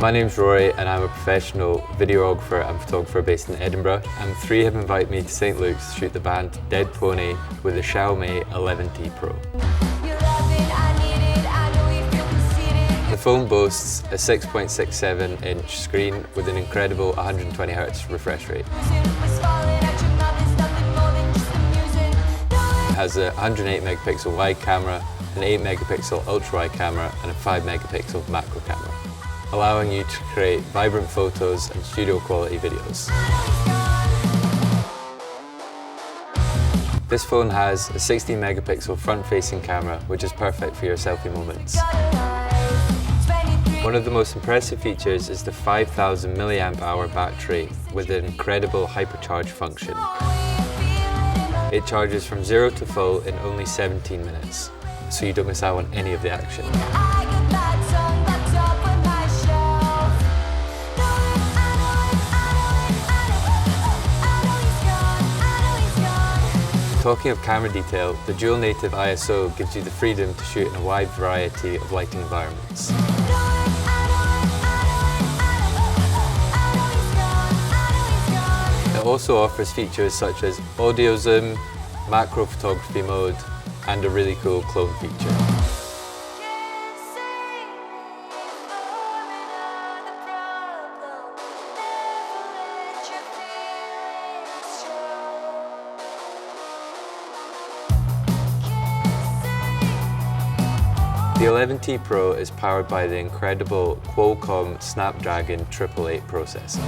My name's Rory and I'm a professional videographer and photographer based in Edinburgh, and the Three have invited me to St Luke's to shoot the band Dead Pony with the Xiaomi 11T Pro. The phone boasts a 6.67-inch screen with an incredible 120Hz refresh rate. It has a 108-megapixel wide camera, an 8-megapixel ultra-wide camera and a 5-megapixel macro camera, allowing you to create vibrant photos and studio-quality videos. This phone has a 16-megapixel front-facing camera, which is perfect for your selfie moments. One of the most impressive features is the 5,000 mAh battery with an incredible hypercharge function. It charges from 0 to full in only 17 minutes, so you don't miss out on any of the action. Talking of camera detail, the dual native ISO gives you the freedom to shoot in a wide variety of lighting environments. It also offers features such as audio zoom, macro photography mode, and a really cool clone feature. The 11T Pro is powered by the incredible Qualcomm Snapdragon 888 processor.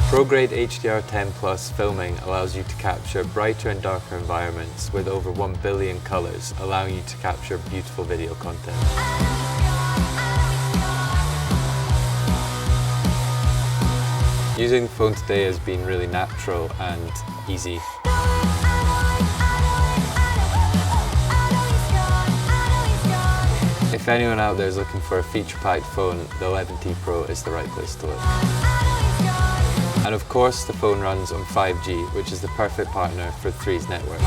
Pro-grade HDR10+ filming allows you to capture brighter and darker environments with over 1 billion colors, allowing you to capture beautiful video content. Using the phone today has been really natural and easy. If anyone out there is looking for a feature-packed phone, the 11T Pro is the right place to look. And of course, the phone runs on 5G, which is the perfect partner for Three's network.